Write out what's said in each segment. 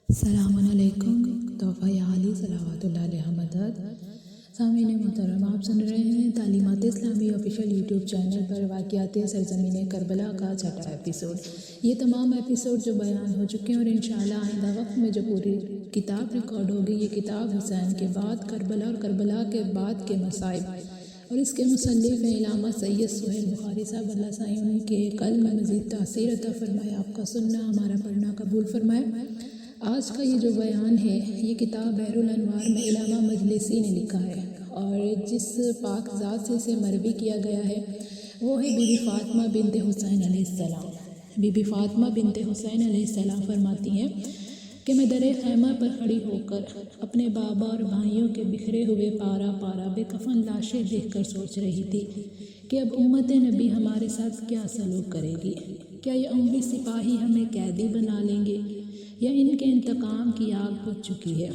السلام علیکم تحفہ عالی صلوات اللہ علیہ مدد۔ سامعین محترم، آپ سن رہے ہیں تعلیمات اسلامی آفیشیل یوٹیوب چینل پر واقعات سرزمین کربلا کا چھٹا ایپیسوڈ۔ یہ تمام ایپیسوڈ جو بیان ہو چکے ہیں اور انشاءاللہ آئندہ وقت میں جو پوری کتاب ریکارڈ ہوگی، یہ کتاب حسین کے بعد کربلا اور کربلا کے بعد کے مصائب، اور اس کے مصنف ہیں علامہ سید سہیل بخاری صاحب، اللہ سائیں ان کے قلب میں مزید تاثیر عطا فرمائے، آپ کا سننا ہمارا پڑھنا قبول فرمائے۔ آج کا یہ جو بیان ہے، یہ کتاب بحر الانوار میں علامہ مجلسی نے لکھا ہے، اور جس پاک ذات سے اسے مروی کیا گیا ہے وہ ہے بی بی فاطمہ بنت حسین علیہ السلام۔ بی بی فاطمہ بنت حسین علیہ السلام فرماتی ہیں کہ میں در خیمہ پر کھڑی ہو کر اپنے بابا اور بھائیوں کے بکھرے ہوئے پارا پارا بے کفن لاشیں دیکھ کر سوچ رہی تھی کہ اب امت نبی ہمارے ساتھ کیا سلوک کرے گی۔ کیا یہ اموی سپاہی ہمیں قیدی بنا لیں گے یا ان کے انتقام کی آگ بجھ چکی ہے؟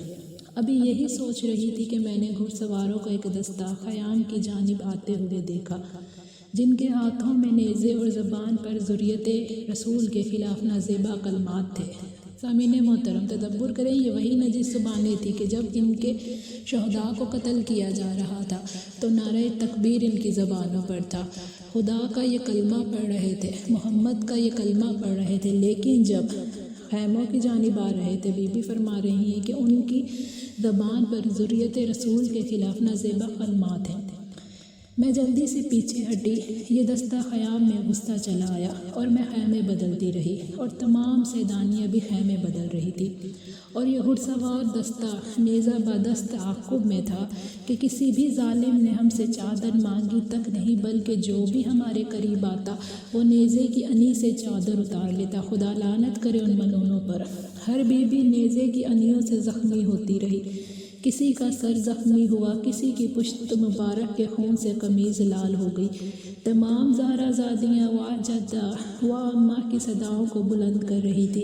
ابھی یہی سوچ رہی تھی کہ میں نے گھڑ سواروں کا ایک دستہ خیام کی جانب آتے ہوئے دیکھا، جن کے ہاتھوں میں نیزے اور زبان پر ذریت رسول کے خلاف نازیبا کلمات تھے۔ سامعین محترم، تدبر کریں، یہ وہی نجس زبانیں تھی کہ جب ان کے شہداء کو قتل کیا جا رہا تھا تو نعرہ تکبیر ان کی زبانوں پر تھا، خدا کا یہ کلمہ پڑھ رہے تھے، محمد کا یہ کلمہ پڑھ رہے تھے، لیکن جب خیموں کی جانب آ رہے تھے، بی بی فرما رہی ہیں کہ ان کی زبان پر ذریت رسول کے خلاف نازیبا کلمات ہیں۔ میں جلدی سے پیچھے ہٹی، یہ دستہ خیام میں گھستا چلا آیا اور میں خیمے بدلتی رہی، اور تمام سیدانیہ بھی خیمے بدل رہی تھی، اور یہ گھڑ سوار دستہ نیزہ بدست تعاقب میں تھا کہ کسی بھی ظالم نے ہم سے چادر مانگی تک نہیں، بلکہ جو بھی ہمارے قریب آتا وہ نیزے کی انی سے چادر اتار لیتا۔ خدا لعنت کرے ان ملعونوں پر۔ ہر بی بی نیزے کی انیوں سے زخمی ہوتی رہی، کسی کا سر زخمی ہوا، کسی کی پشت مبارک کے خون سے قمیض لال ہو گئی۔ تمام زہرا زادیاں واہ جدہ واہ اماں کی صداؤں کو بلند کر رہی تھی،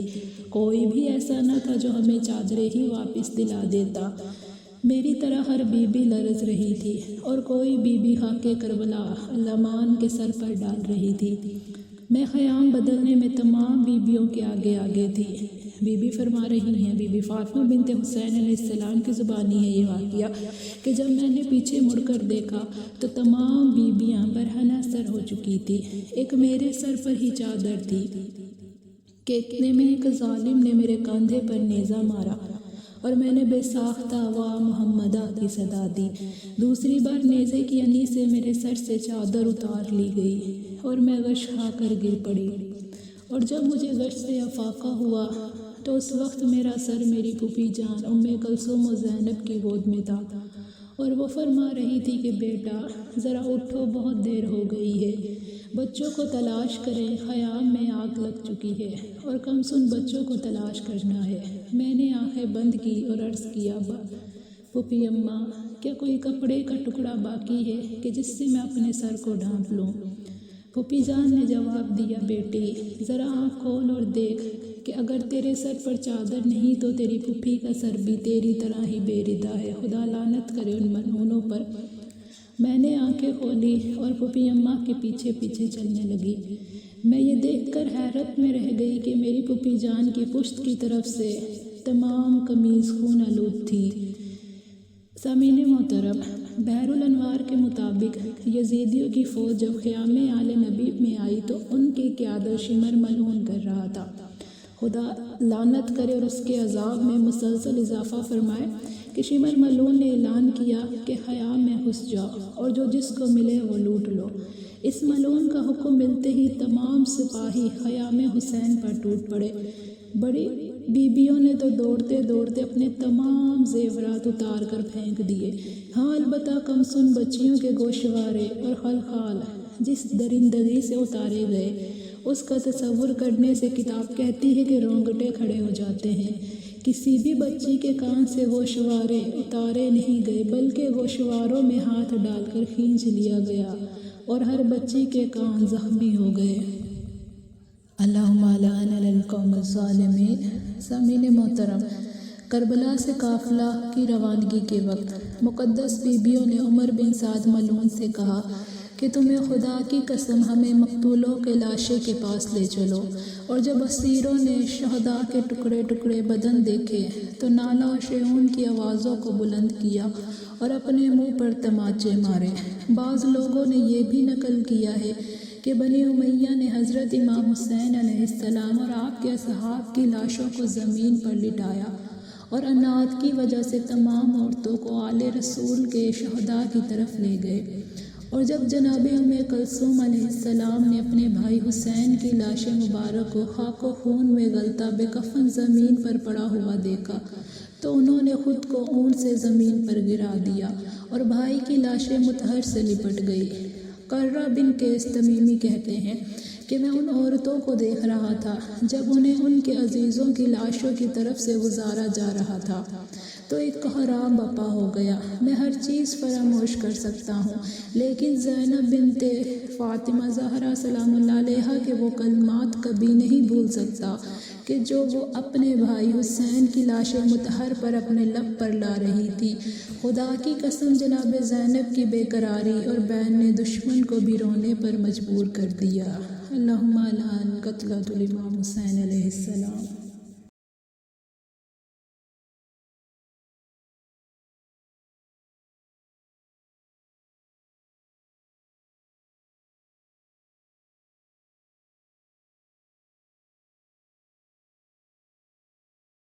کوئی بھی ایسا نہ تھا جو ہمیں چادریں ہی واپس دلا دیتا۔ میری طرح ہر بی بی لرز رہی تھی، اور کوئی بی بی خاک کربلا علمان کے سر پر ڈال رہی تھی۔ میں خیام بدلنے میں تمام بیبیوں کے آگے آگے تھی۔ بی بی فرما رہی ہیں، بی بی فاطمہ بنت حسین علیہ السلام کی زبانی ہے یہ واقعہ، کہ جب میں نے پیچھے مڑ کر دیکھا تو تمام بیبیاں برہنہ سر ہو چکی تھی، ایک میرے سر پر ہی چادر تھی کہ اتنے میں ایک ظالم نے میرے کاندھے پر نیزہ مارا اور میں نے بے ساختہ واہ محمدہ کی صدا دی۔ دوسری بار نیزے کی انی سے میرے سر سے چادر اتار لی گئی اور میں غش کھا کر گر پڑی، اور جب مجھے غش سے افاقہ ہوا تو اس وقت میرا سر میری پھوپھی جان ام کلثوم و زینب کی گود میں تھا، اور وہ فرما رہی تھی کہ بیٹا ذرا اٹھو، بہت دیر ہو گئی ہے، بچوں کو تلاش کریں، خیام میں آگ لگ چکی ہے اور کم سن بچوں کو تلاش کرنا ہے۔ میں نے آنکھیں بند کی اور عرض کیا، پھوپھی اماں کیا کوئی کپڑے کا ٹکڑا باقی ہے کہ جس سے میں اپنے سر کو ڈھانپ لوں؟ پھوپھی جان نے جواب دیا، بیٹی ذرا آنکھ کھول اور دیکھ کہ اگر تیرے سر پر چادر نہیں تو تیری پھوپھی کا سر بھی تیری طرح ہی بے ردا ہے، خدا لعنت کرے ان ملعونوں پر۔ میں نے آنکھیں کھولی اور پھوپھی اماں کے پیچھے پیچھے چلنے لگی۔ میں یہ دیکھ کر حیرت میں رہ گئی کہ میری پھوپھی جان کی پشت کی طرف سے تمام قمیض خون آلود تھی۔ سامعین محترم، بحر الانوار کے مطابق یزیدیوں کی فوج جب خیام آل نبی میں آئی تو ان کے قیادت شمر ملعون کر رہا تھا، خدا لعنت کرے اور اس کے عذاب میں مسلسل اضافہ فرمائے، کہ شمر ملعون نے اعلان کیا کہ خیام میں گھس جاؤ اور جو جس کو ملے وہ لوٹ لو۔ اس ملعون کا حکم ملتے ہی تمام سپاہی خیام حسین پر ٹوٹ پڑے۔ بڑی بیبیوں نے تو دوڑتے دوڑتے اپنے تمام زیورات اتار کر پھینک دیے، ہاں البتہ کم سن بچیوں کے گوشوارے اور خلخال جس درندگی سے اتارے گئے اس کا تصور کرنے سے کتاب کہتی ہے کہ رونگٹے کھڑے ہو جاتے ہیں۔ کسی بھی بچی کے کان سے گوشوارے اتارے نہیں گئے، بلکہ گوشواروں میں ہاتھ ڈال کر کھینچ لیا گیا اور ہر بچی کے کان زخمی ہو گئے۔ اللہم لعن علی القوم الظالمین۔ سامعین محترم، کربلا سے قافلہ کی روانگی کے وقت مقدس بیبیوں نے عمر بن سعد ملعون سے کہا کہ تمہیں خدا کی قسم ہمیں مقتولوں کے لاشیں کے پاس لے چلو۔ اور جب اسیروں نے شہداء کے ٹکڑے ٹکڑے بدن دیکھے تو نالہ و شعون کی آوازوں کو بلند کیا اور اپنے منہ پر تماچے مارے۔ بعض لوگوں نے یہ بھی نقل کیا ہے کہ بنی امیہ نے حضرت امام حسین علیہ السلام اور آپ کے اصحاب کی لاشوں کو زمین پر لٹایا اور عناد کی وجہ سے تمام عورتوں کو آل رسول کے شہداء کی طرف لے گئے۔ اور جب جناب ام کلثوم علیہ السلام نے اپنے بھائی حسین کی لاش مبارک کو خاک و خون میں غلطہ بے کفن زمین پر پڑا ہوا دیکھا تو انہوں نے خود کو اونٹ سے زمین پر گرا دیا اور بھائی کی لاشیں مطہر سے لپٹ گئی۔ قرہ بن قیس تمیمی کہتے ہیں کہ میں ان عورتوں کو دیکھ رہا تھا جب انہیں ان کے عزیزوں کی لاشوں کی طرف سے گزارا جا رہا تھا تو ایک کوہرام بپا ہو گیا۔ میں ہر چیز فراموش کر سکتا ہوں لیکن زینب بنت فاطمہ زہرا سلام اللہ علیہا کے وہ کلمات کبھی نہیں بھول سکتا کہ جو وہ اپنے بھائی حسین کی لاش مطہر پر اپنے لب پر لا رہی تھی۔ خدا کی قسم جناب زینب کی بے قراری اور بین نے دشمن کو بھی رونے پر مجبور کر دیا۔ اللہم لعن قتلۃ الامام حسین علیہ السلام۔